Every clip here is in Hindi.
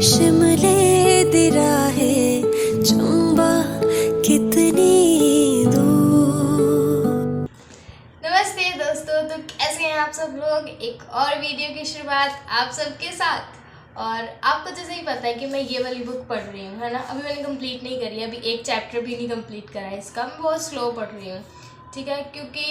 शिमले दी राहें चंबा कितनी दूर। नमस्ते दोस्तों, तो कैसे हैं आप सब लोग। एक और वीडियो की शुरुआत आप सबके साथ। और आपको जैसे ही पता है कि मैं ये वाली बुक पढ़ रही हूँ, है ना। अभी मैंने कंप्लीट नहीं करी है, अभी एक चैप्टर भी नहीं कंप्लीट करा है इसका। मैं बहुत स्लो पढ़ रही हूँ, ठीक है, क्योंकि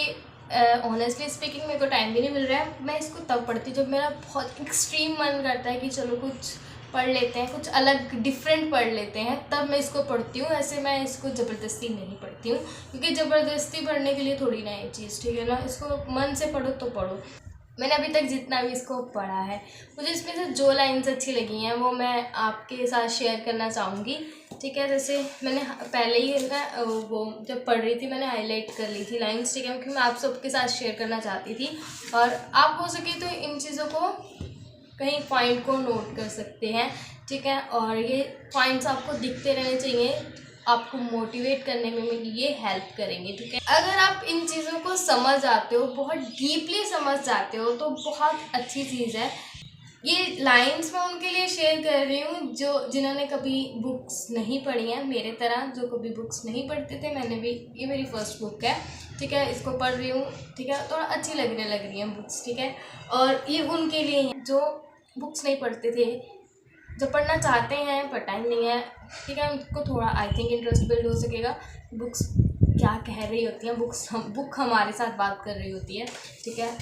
ऑनेस्टली स्पीकिंग मेरे को टाइम भी नहीं मिल रहा है। मैं इसको तब पढ़ती हूँ जब मेरा बहुत एक्सट्रीम मन करता है कि चलो कुछ पढ़ लेते हैं, कुछ अलग डिफरेंट पढ़ लेते हैं, तब मैं इसको पढ़ती हूँ। ऐसे मैं इसको ज़बरदस्ती नहीं पढ़ती हूँ, क्योंकि ज़बरदस्ती पढ़ने के लिए थोड़ी ना ये चीज़, ठीक है ना। इसको मन से पढ़ो तो पढ़ो। मैंने अभी तक जितना भी इसको पढ़ा है, मुझे इसमें से जो लाइन्स अच्छी लगी हैं वो मैं आपके साथ शेयर करना चाहूँगी, ठीक है। जैसे मैंने पहले ही ना वो जब पढ़ रही थी मैंने हाईलाइट कर ली थी लाइन्स, ठीक है, क्योंकि मैं आप सबके साथ शेयर करना चाहती थी। और आप हो सके तो इन चीज़ों को कहीं पॉइंट को नोट कर सकते हैं, ठीक है। और ये पॉइंट्स आपको दिखते रहने चाहिए, आपको मोटिवेट करने में ये हेल्प करेंगे, ठीक है। अगर आप इन चीज़ों को समझ जाते हो, बहुत डीपली समझ जाते हो, तो बहुत अच्छी चीज़ है। ये लाइंस मैं उनके लिए शेयर कर रही हूँ जो जिन्होंने कभी बुक्स नहीं पढ़ी हैं, मेरे तरह जो कभी बुक्स नहीं पढ़ते थे। मैंने भी, ये मेरी फर्स्ट बुक है, ठीक है, इसको पढ़ रही हूँ, ठीक है। थोड़ा अच्छी लगने लग रही हैं बुक्स, ठीक है। और ये उनके लिए हैं जो बुक्स नहीं पढ़ते थे, जो पढ़ना चाहते हैं पर टाइम नहीं है, ठीक है। उनको थोड़ा आई थिंक इंटरेस्ट बिल्ड हो सकेगा। बुक्स क्या कह रही होती हैं, बुक हमारे साथ बात कर रही होती है, ठीक है।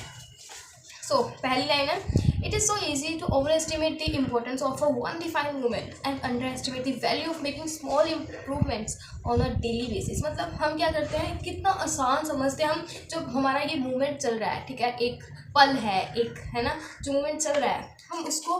सो पहली लाइन है, it is so easy to overestimate the importance of a one defined movement and underestimate the value of making small improvements on a daily basis. मतलब हम क्या करते हैं, कितना आसान समझते हैं हम, जब हमारा ये मूवमेंट चल रहा है, ठीक है, एक पल है, एक है ना, जो मूवमेंट चल रहा है हम उसको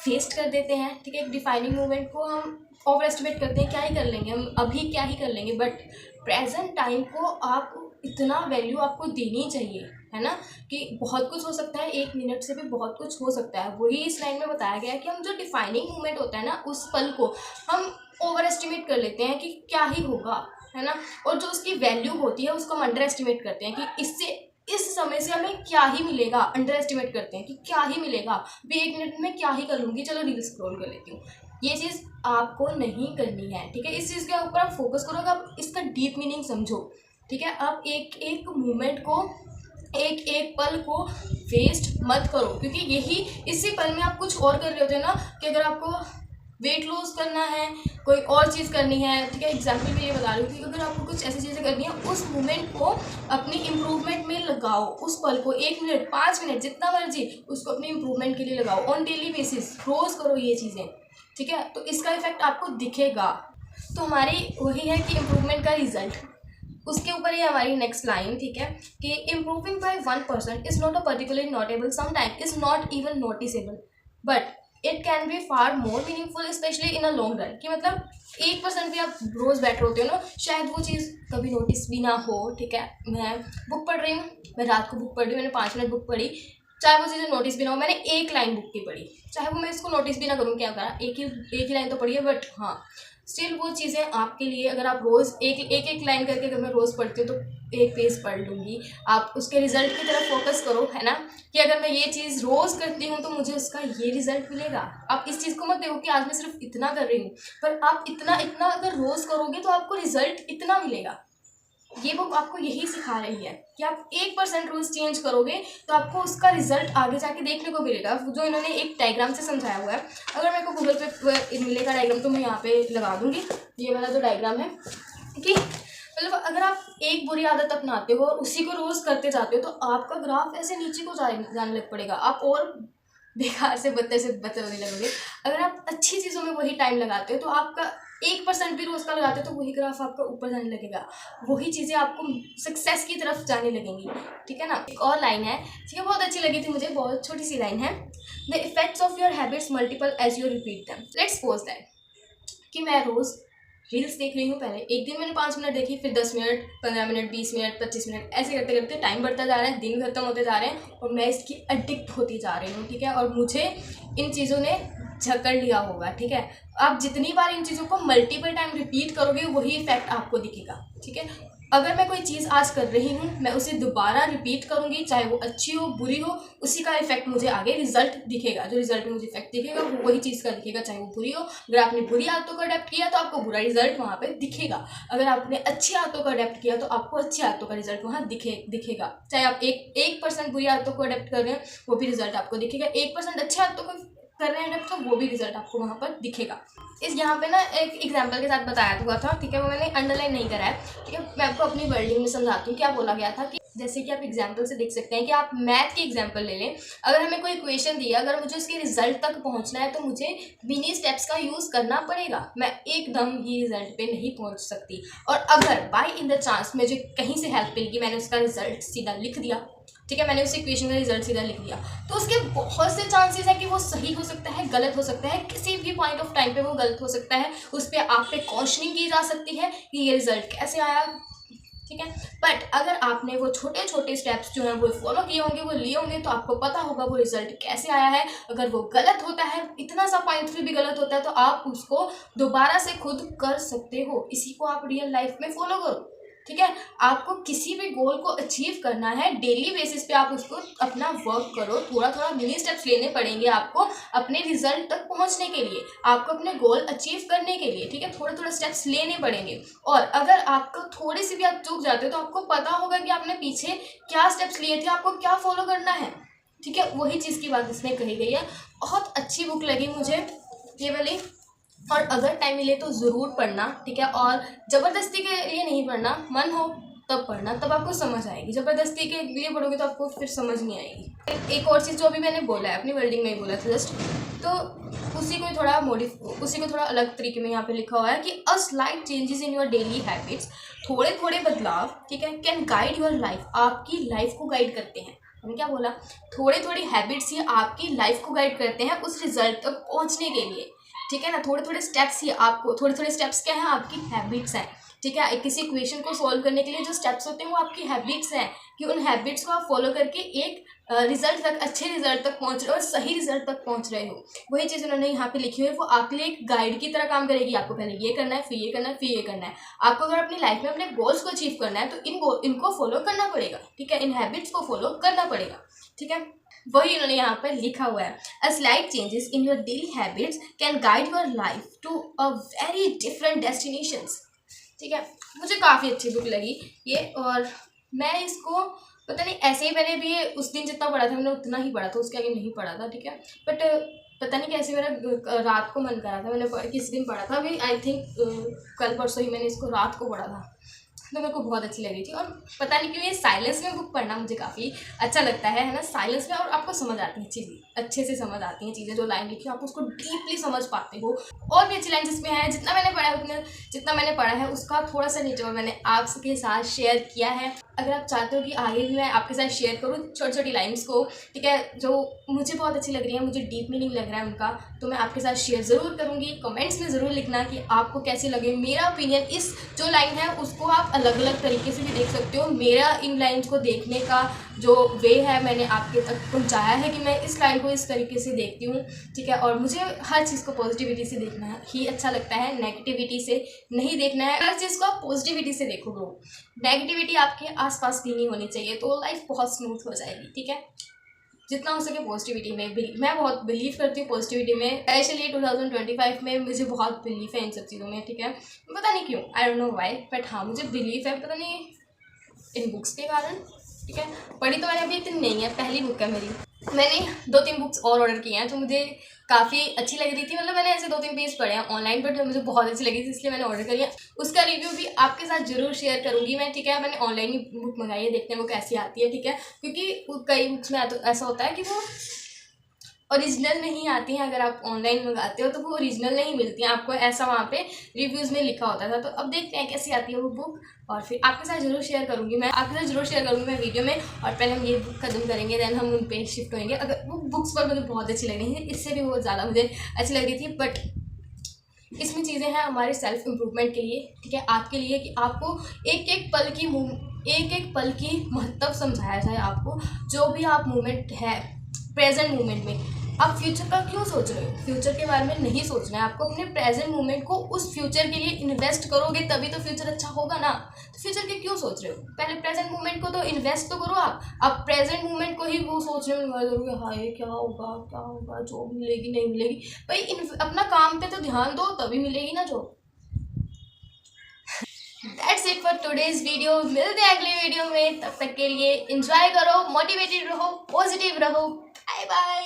वेस्ट कर देते हैं, ठीक है। एक डिफाइनिंग मूवमेंट को हम ओवर एस्टिमेट करते हैं, क्या ही कर लेंगे हम, अभी क्या ही कर लेंगे। बट प्रेजेंट टाइम को आप इतना वैल्यू आपको देनी चाहिए, है ना, कि बहुत कुछ हो सकता है, 1 मिनट से भी बहुत कुछ हो सकता है। वही इस लाइन में बताया गया है कि हम जो डिफाइनिंग मूवमेंट होता है ना, उस पल को हम ओवर एस्टिमेट कर लेते हैं कि क्या ही होगा, है ना। और जो उसकी वैल्यू होती है उसको हम अंडर एस्टिमेट करते हैं कि इससे इस समय से हमें क्या ही मिलेगा। अंडर एस्टिमेट करते हैं कि क्या ही मिलेगा, भी 1 मिनट में क्या ही कर लूँगी, चलो रील स्क्रॉल कर लेती हूँ। ये चीज़ आपको नहीं करनी है, ठीक है। इस चीज़ के ऊपर आप फोकस करो, आप इसका डीप मीनिंग समझो, ठीक है। आप एक एक मोमेंट को, एक एक पल को वेस्ट मत करो, क्योंकि यही इसी पल में आप कुछ और कर रहे होते हैं ना, कि अगर आपको वेट लॉस करना है, कोई और चीज़ करनी है, ठीक है। एग्जाम्पल मैं ये बता रही हूँ कि अगर आपको कुछ ऐसी चीज़ें करनी है, उस मोमेंट को अपनी इम्प्रूवमेंट में लगाओ। उस पल को 1 मिनट 5 मिनट जितना मर्जी उसको अपनी इम्प्रूवमेंट के लिए लगाओ। ऑन डेली बेसिस रोज़ करो ये चीज़ें, ठीक है, तो इसका इफेक्ट आपको दिखेगा। तो हमारी वही है कि इम्प्रूवमेंट का रिजल्ट, उसके ऊपर ही हमारी नेक्स्ट लाइन, ठीक है, कि improving by 1% is not a particularly notable, sometime is not even noticeable, but it can be far more meaningful specially in a long run. कि मतलब 1% भी आप रोज़ बैठ होते हो ना, शायद वो चीज़ कभी नोटिस भी ना हो, ठीक है। मैं बुक पढ़ रही हूँ, मैं रात को बुक पढ़ रही हूँ, मैंने 5 मिनट बुक पढ़ी, चाहे वो चीज़ें नोटिस भी ना हो, मैंने एक लाइन बुक की पढ़ी, चाहे वो मैं इसको नोटिस भी ना करूँ, क्या करा, एक ही लाइन तो पढ़ी है, बट हाँ स्टिल वो चीज़ें आपके लिए, अगर आप रोज़ एक लाइन करके अगर मैं रोज़ पढ़ती हूँ तो 1 पेज पढ़ लूँगी। आप उसके रिजल्ट की तरफ फोकस करो, है ना, कि अगर मैं ये चीज़ रोज़ करती हूँ तो मुझे उसका ये रिजल्ट मिलेगा। आप इस चीज़ को मत देखो कि आज मैं सिर्फ इतना कर रही हूँ, पर आप इतना इतना अगर रोज़ करोगे तो आपको रिजल्ट इतना मिलेगा। ये बुक आपको यही सिखा रही है कि आप 1% रूल्स चेंज करोगे तो आपको उसका रिजल्ट आगे जाके देखने को मिलेगा, जो इन्होंने एक डायग्राम से समझाया हुआ है। अगर मेरे को गूगल पे मिलेगा डायग्राम तो मैं यहाँ पे लगा दूंगी, ये वाला जो डायग्राम है, कि मतलब अगर आप एक बुरी आदत अपनाते हो और उसी को रोज़ करते जाते हो तो आपका ग्राफ ऐसे नीचे को जाने लग पड़ेगा, आप और बेकार से बदतर होने लगोगे। अगर आप अच्छी चीज़ों में वही टाइम लगाते हो तो आपका 1% भी रोज़ का लगाते हो तो वही ग्राफ आपका ऊपर जाने लगेगा, वही चीज़ें आपको सक्सेस की तरफ जाने लगेंगी, ठीक है ना। एक और लाइन है, ठीक है, बहुत अच्छी लगी थी मुझे, बहुत छोटी सी लाइन है। The effects of your habits multiple as you repeat them. Let's suppose that कि मैं रोज़ रील्स देख रही हूँ, पहले एक दिन मैंने 5 मिनट देखी, फिर 10 मिनट, 15 मिनट, 20 मिनट, 25 मिनट, ऐसे करते करते टाइम बढ़ता जा रहा है, दिन खत्म होते जा रहे हैं और मैं इसकी एडिक्ट होती जा रही हूँ, ठीक है। और मुझे इन चीज़ों ने जकड़ लिया होगा, ठीक है। आप जितनी बार इन चीज़ों को मल्टीपल टाइम रिपीट करोगे वही इफेक्ट आपको दिखेगा, ठीक है। अगर मैं कोई चीज़ आज कर रही हूँ, मैं उसे दोबारा रिपीट करूँगी, चाहे वो अच्छी हो बुरी हो, उसी का इफेक्ट मुझे आगे रिजल्ट दिखेगा। जो रिजल्ट में मुझे इफेक्ट दिखेगा वो वही चीज़ का दिखेगा, चाहे वो बुरी हो। अगर आपने बुरी आदतों को अडेप्ट किया तो आपको बुरा रिजल्ट वहाँ पे दिखेगा। अगर आपने अच्छी आदतों को अडेप्ट किया तो आपको अच्छी आदतों का रिजल्ट वहाँ दिखेगा। चाहे आप 1% बुरी आदतों को अडेप्ट कर रहे हैं, वो भी रिजल्ट आपको दिखेगा। 1% अच्छी आदतों को कर रहे हैं तो वो भी रिजल्ट आपको वहाँ पर दिखेगा। इस यहाँ पे ना एक एग्जांपल के साथ बताया हुआ था, ठीक है, वो मैंने अंडरलाइन नहीं करा है, ठीक है। मैं आपको अपनी वर्डिंग में समझाती हूँ क्या बोला गया था। कि जैसे कि आप एग्जांपल से देख सकते हैं कि आप मैथ की एग्जांपल ले लें। अगर हमें कोई इक्वेशन दिया, अगर मुझे उसके रिजल्ट तक पहुँचना है तो मुझे मिनी स्टेप्स का यूज़ करना पड़ेगा। मैं एकदम ही रिजल्ट पे नहीं पहुँच सकती। और अगर बाय इन द चांस मुझे कहीं से हेल्प मिल गई, मैंने उसका रिजल्ट सीधा लिख दिया, ठीक है, मैंने उस इक्वेशन का रिजल्ट सीधा लिख दिया, तो उसके बहुत से चांसेस है कि वो सही हो सकता है, गलत हो सकता है, किसी भी पॉइंट ऑफ टाइम पे वो गलत हो सकता है। उस पर आप पे क्वेश्चनिंग की जा सकती है कि ये रिजल्ट कैसे आया, ठीक है। बट अगर आपने वो छोटे छोटे स्टेप्स जो हैं वो फॉलो किए होंगे, वो लिए होंगे, तो आपको पता होगा वो रिजल्ट कैसे आया है। अगर वो गलत होता है, इतना सा पॉइंट भी गलत होता है, तो आप उसको दोबारा से खुद कर सकते हो। इसी को आप रियल लाइफ में फॉलो करो, ठीक है। आपको किसी भी गोल को अचीव करना है, डेली बेसिस पे आप उसको अपना वर्क करो। थोड़ा थोड़ा मिनी स्टेप्स लेने पड़ेंगे आपको अपने रिजल्ट तक पहुंचने के लिए, आपको अपने गोल अचीव करने के लिए, ठीक है। थोड़े थोड़े स्टेप्स लेने पड़ेंगे। और अगर आपको थोड़ी सी भी आप चूक जाते हो तो आपको पता होगा कि आपने पीछे क्या स्टेप्स लिए थे, आपको क्या फॉलो करना है, ठीक है। वही चीज़ की बात इसमें कही गई है। बहुत अच्छी बुक लगी मुझे ये वाली, और अगर टाइम मिले तो ज़रूर पढ़ना, ठीक है। और ज़बरदस्ती के लिए नहीं पढ़ना, मन हो तब पढ़ना, तब आपको समझ आएगी। ज़बरदस्ती के लिए पढ़ोगे तो आपको फिर समझ नहीं आएगी। एक और चीज़ जो अभी मैंने बोला है, अपनी वर्डिंग में ही बोला था जस्ट, तो उसी को थोड़ा अलग तरीके में यहाँ पे लिखा हुआ है कि अ slight changes in your daily habits, थोड़े थोड़े बदलाव, ठीक है, कैन गाइड योर लाइफ, आपकी लाइफ को गाइड करते हैं। मैंने क्या बोला, थोड़े थोड़े हैबिट्स ही आपकी लाइफ को गाइड करते हैं उस रिजल्ट तक पहुँचने के लिए, ठीक है ना। थोड़े थोड़े स्टेप्स ही आपको, थोड़े थोड़े स्टेप्स क्या है, आपकी हैबिट्स हैं, ठीक है। किसी इक्वेशन को सॉल्व करने के लिए जो स्टेप्स होते हैं वो आपकी हैबिट्स हैं, कि उन हैबिट्स को आप फॉलो करके एक रिजल्ट तक, अच्छे रिजल्ट तक पहुंच रहे हो और सही रिजल्ट तक पहुंच रहे हो। वही चीज़ उन्होंने यहाँ पे लिखी हुई है, वो आपके लिए एक गाइड की तरह काम करेगी। आपको पहले ये करना है, फिर ये करना है, फिर ये करना है। आपको अगर अपनी लाइफ में अपने गोल्स को अचीव करना है तो इनको फॉलो करना पड़ेगा, ठीक है। इन हैबिट्स को फॉलो करना पड़ेगा, ठीक है। वही उन्होंने यहाँ पर लिखा हुआ है, a slight changes in your daily habits can guide your life to a very different destinations, ठीक है। मुझे काफ़ी अच्छी बुक लगी ये, और मैं इसको पता नहीं ऐसे ही, मैंने भी उस दिन जितना पढ़ा था मैंने उतना ही पढ़ा था, उसके आगे नहीं पढ़ा था, ठीक है। बट पता नहीं कैसे मेरा रात को मन करा था, मैंने किस दिन पढ़ा था अभी, आई थिंक कल परसों ही मैंने इसको रात को पढ़ा था, तो मेरे को बहुत अच्छी लगी थी। और पता नहीं क्यों ये साइलेंस में बुक पढ़ना मुझे काफ़ी अच्छा लगता है ना, साइलेंस में। और आपको समझ आती हैं चीज़ें, अच्छे से समझ आती हैं चीज़ें, जो लाइन लिखी है आप उसको डीपली समझ पाते हो। और भी अच्छी लाइन जिसमें है, जितना मैंने पढ़ा है उसका थोड़ा सा निचोड़ मैंने आपके साथ शेयर किया है। अगर आप चाहते हो कि आगे भी मैं आपके साथ शेयर करूँ छोटी छोटी लाइन्स को, ठीक है, जो मुझे बहुत अच्छी लग रही है, मुझे डीप मीनिंग लग रहा है उनका, तो मैं आपके साथ शेयर ज़रूर करूँगी। कमेंट्स में ज़रूर लिखना कि आपको कैसी लगे। मेरा ओपिनियन इस जो लाइन है उसको आप अलग अलग तरीके से भी देख सकते हो। मेरा इन लाइन्स को देखने का जो वे है, मैंने आपके तक पहुँचाया है कि मैं इस लाइन को इस तरीके से देखती हूँ, ठीक है। और मुझे हर चीज़ को पॉजिटिविटी से देखना ही अच्छा लगता है, नेगेटिविटी से नहीं देखना है। हर चीज़ को आप पॉजिटिविटी से देखो ब्रो, नेगेटिविटी आपके आसपास भी नहीं होनी चाहिए, तो लाइफ बहुत स्मूथ हो जाएगी, ठीक है। जितना हो सके पॉजिटिविटी में, मैं बहुत बिलीव करती हूँ पॉजिटिविटी में, स्पेशली 2025 में मुझे बहुत बिलीव है इन सब चीज़ों में, ठीक है। पता नहीं क्यों, I don't know why, but हाँ मुझे बिलीव है, पता नहीं इन बुक्स के कारण, ठीक है। पढ़ी तो मैंने अभी इतनी नहीं है, पहली बुक है मेरी। मैंने 2-3 बुक्स और ऑर्डर की हैं जो मुझे काफ़ी अच्छी लग रही थी, मतलब मैंने ऐसे 2-3 पेज पढ़े हैं ऑनलाइन, बट मुझे बहुत अच्छी लगी थी इसलिए मैंने ऑर्डर कर लिया। उसका रिव्यू भी आपके साथ जरूर शेयर करूंगी मैं, ठीक है। मैंने ऑनलाइन ही बुक मंगाई है, देखते हैं वो कैसी आती है, ठीक है। क्योंकि कई बुक्स में ऐसा होता है कि वो ओरिजिनल नहीं आती हैं, अगर आप ऑनलाइन मंगाते हो तो वो ओरिजिनल नहीं मिलती हैं आपको, ऐसा वहाँ पे रिव्यूज़ में लिखा होता था। तो अब देखते हैं कैसी आती है वो बुक, और फिर आपके साथ ज़रूर शेयर करूँगी मैं, मैं वीडियो में। और पहले हम ये बुक खत्म करेंगे, देन हम उन पे शिफ्ट होंगे। अगर वो बुक्स पर मुझे बहुत अच्छी लग रही थी, इससे भी बहुत ज़्यादा मुझे अच्छी लग रही थी, बट इसमें चीज़ें हैं हमारे सेल्फ इम्प्रूवमेंट के लिए, ठीक है, आपके लिए, कि आपको एक एक पल की महत्व समझाया जाए। आपको जो भी आप मोमेंट है प्रेजेंट मोमेंट में, आप फ्यूचर का क्यों सोच रहे हो? फ्यूचर के बारे में नहीं सोचना है आपको, अपने प्रेजेंट मोमेंट को उस फ्यूचर के लिए इन्वेस्ट करोगे तभी तो फ्यूचर अच्छा होगा ना। तो फ्यूचर के क्यों सोच रहे हो? पहले प्रेजेंट मोमेंट को तो इन्वेस्ट तो करो। आप प्रेजेंट मोमेंट को ही वो सोचने में लगे रहोगे, हाँ ये क्या होगा, जॉब मिलेगी नहीं मिलेगी। भाई अपना काम पे तो ध्यान दो, तभी मिलेगी ना job. That's it for today's video. मिलते हैं अगले वीडियो में, तब तक के लिए एंजॉय करो, मोटिवेटेड रहो, पॉजिटिव रहो। Bye bye.